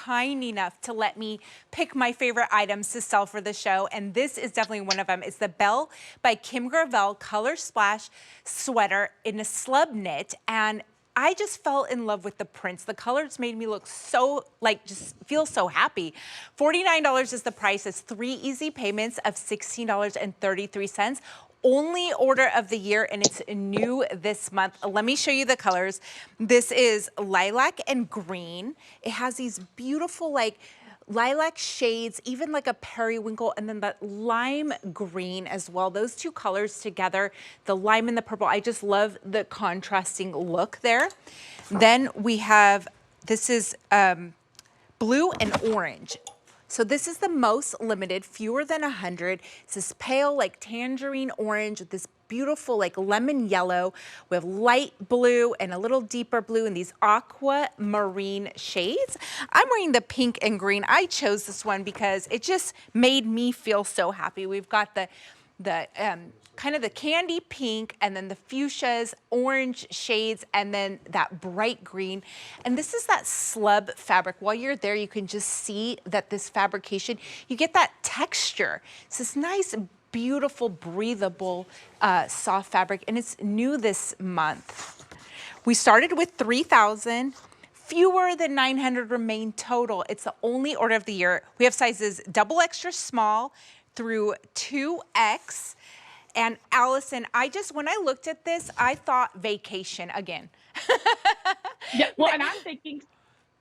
kind enough to let me pick my favorite items to sell for the show, and this is definitely one of them. It's the Belle by Kim Gravel Color Splash sweater in a slub knit, and I just fell in love with the prints. The colors made me look so, like, just feel so happy. $49 is the price. It's 3 easy payments of $16.33. Only order of the year, and it's new this month. Let me show you the colors. This is lilac and green. It has these beautiful, like, lilac shades, even like a periwinkle, and then that lime green as well. Those two colors together, the lime and the purple, I just love the contrasting look there. Then we have, this is blue and orange. So this is the most limited, fewer than 100. It's this pale, like tangerine orange with this beautiful, like lemon yellow. We have light blue and a little deeper blue in these aquamarine shades. I'm wearing the pink and green. I chose this one because it just made me feel so happy. We've got the kind of the candy pink, and then the fuchsias, orange shades, and then that bright green. And this is that slub fabric. While you're there, you can just see that this fabrication, you get that texture. It's this nice, beautiful, breathable, soft fabric, and it's new this month. We started with 3,000. Fewer than 900 remain total. It's the only order of the year. We have sizes double extra small through 2X. And Allison, when I looked at this, I thought vacation again. Yeah, well, and I'm thinking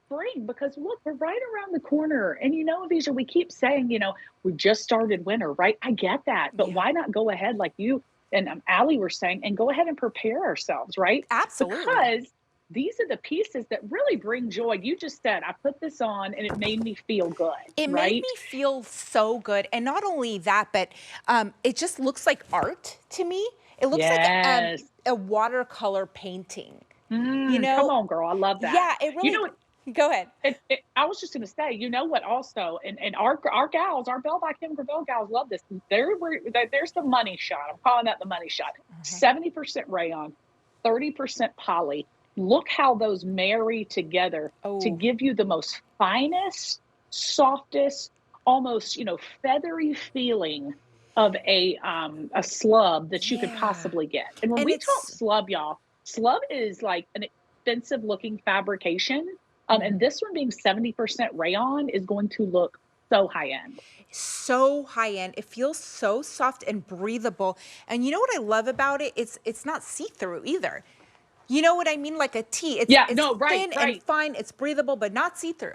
spring, because look, we're right around the corner. And Avisha, we keep saying, we just started winter, right? I get that, but why not go ahead like you and Allie were saying, and go ahead and prepare ourselves, right? Absolutely. Because these are the pieces that really bring joy. You just said, I put this on and it made me feel good. It right? made me feel so good. And not only that, but it just looks like art to me. It looks like a watercolor painting. Come on, girl. I love that. Yeah, it really, go ahead. I was just going to say, what also, and our gals, our Belle by Kim Gravel gals love this. There's the money shot. I'm calling that the money shot. 70% rayon, 30% poly. Look how those marry together to give you the most finest, softest, almost, feathery feeling of a slub that you could possibly get. And when we talk slub, y'all, slub is like an expensive looking fabrication. And this one being 70% rayon is going to look so high end. So high end. It feels so soft and breathable. And you know what I love about it? It's not see-through either. You know what I mean? Like a tee. It's thin and fine. It's breathable, but not see-through.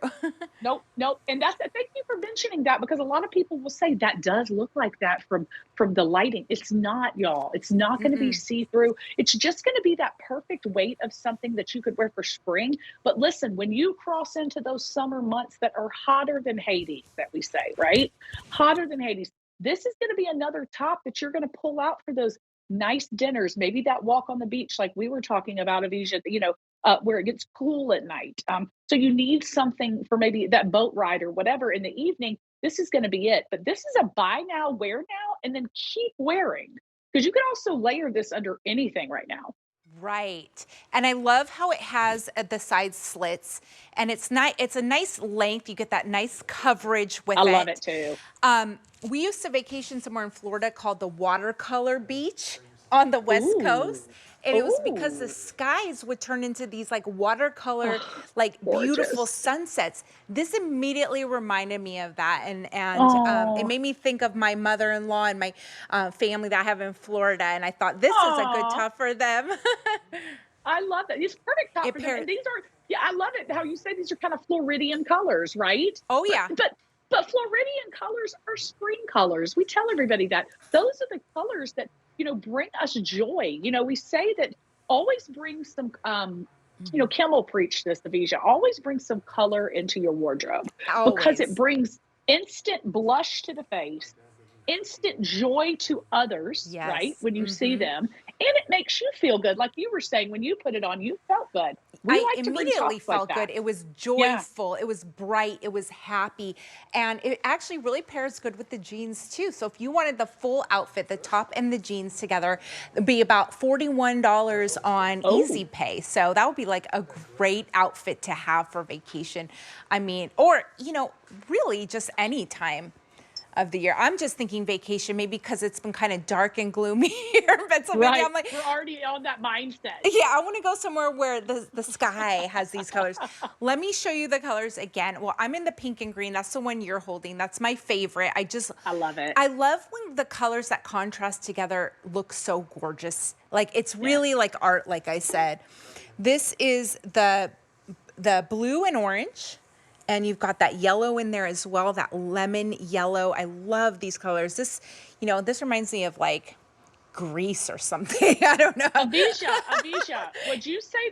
Nope. And thank you for mentioning that, because a lot of people will say that does look like that from the lighting. It's not, y'all. It's not going to be see-through. It's just going to be that perfect weight of something that you could wear for spring. But listen, when you cross into those summer months that are hotter than Hades, that we say, right? Hotter than Hades. This is going to be another top that you're going to pull out for those nice dinners, maybe that walk on the beach like we were talking about, Avisha, where it gets cool at night. So you need something for maybe that boat ride or whatever in the evening. This is going to be it. But this is a buy now, wear now, and then keep wearing, because you can also layer this under anything right now. Right. And I love how it has the side slits, and it's a nice length. You get that nice coverage with it. I love it too. We used to vacation somewhere in Florida called the Watercolor Beach on the West Coast. And it was because the skies would turn into these like watercolor, like beautiful sunsets. This immediately reminded me of that. And it made me think of my mother-in-law and my family that I have in Florida. And I thought this is a good top for them. I love it. It's perfect top for them. And these are, I love it how you say these are kind of Floridian colors, right? Oh, yeah. But Floridian colors are spring colors. We tell everybody that. Those are the colors that, bring us joy. We say that always bring some, Kim will preach this, Avisha, always bring some color into your wardrobe. Because it brings instant blush to the face, instant joy to others, right? When you see them. And it makes you feel good. Like you were saying, when you put it on, you felt good. We I like to bring immediately socks like felt that. good. It was Yeah. joyful. It was bright. It was happy. And it actually really pairs good with the jeans too. So if you wanted the full outfit, the top and the jeans together, it'd be about $41 on Oh, Easy Pay. So that would be like a great outfit to have for vacation. I mean, or, you know, really just any time of the year. I'm just thinking vacation, maybe because it's been kind of dark and gloomy here in Pennsylvania. right. I'm like, We're already on that mindset. yeah, I want to go somewhere where the sky has these colors. Let me show you the colors again. Well, I'm in the pink and green. That's the one you're holding. That's my favorite. I love it. I love when the colors that contrast together look so gorgeous. Like it's Yes. really like art, like I said. This is the blue and orange. And you've got that yellow in there as well, that lemon yellow. I love these colors. This, you know, this reminds me of like Greece or something. I don't know. Avisha, would you say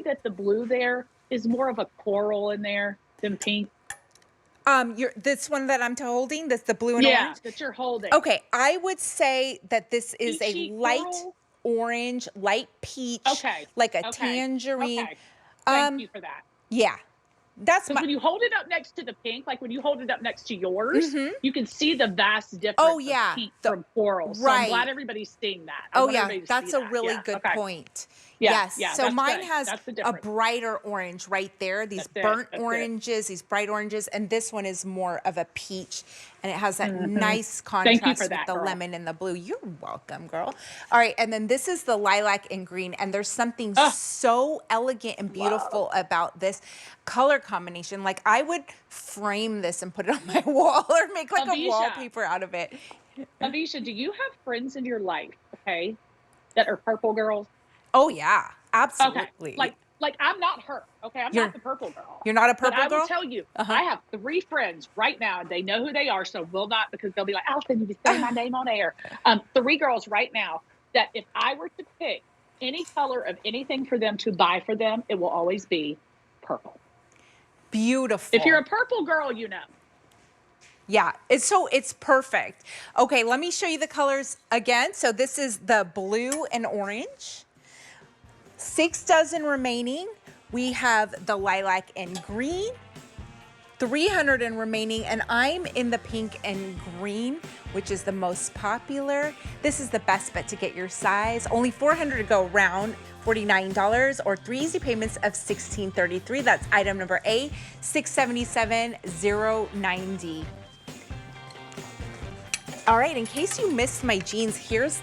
that the blue there is more of a coral in there than pink? This one that I'm holding, this the blue and Yeah, orange. that you're holding. Okay, I would say that this is a Peachy light coral? orange, light peach, Okay. like a Okay. tangerine. Okay. Thank Um, you for that. yeah, that's Because my. when you hold it up next to the pink, like when you hold it up next to yours, you can see the vast difference Oh of yeah, pink from coral. So I'm glad right. everybody's seeing that. I Oh want yeah, everybody to see that's a that. really Yeah. good Okay. point. Yeah. Yes, Yeah. so That's mine good. has That's the a difference. brighter orange right there, these That's it. burnt That's it. oranges, these bright oranges, and this one is more of a peach, and it has that nice Thank you for contrast with that, the girl. lemon and the blue. You're welcome, girl. All right, and then this is the lilac and green, and there's something Ah, so elegant and beautiful about this color combination. Like I would frame this and put it on my wall or make like a Avisha, wallpaper out of it. Avisha, do you have friends in your life, okay, that are purple girls? Oh yeah, Okay. absolutely. Like I'm not her. Okay. I'm You're not the purple girl. you're not a But purple I will girl? tell you, Uh-huh. I have 3 friends right now, and they know who they are, so will not because they'll be like, Allison, you be saying my name on air. 3 girls right now that if I were to pick any color of anything for them to buy for them, it will always be purple. Beautiful. If you're a purple girl, you know. Yeah, it's perfect. Okay, let me show you the colors again. So this is the blue and orange. 6 dozen remaining. We have the lilac and green. 300 and remaining, and I'm in the pink and green, which is the most popular. This is the best bet to get your size. Only 400 to go around, $49, or 3 easy payments of $16.33. That's item number A, $677,090. All right, in case you missed my jeans, here's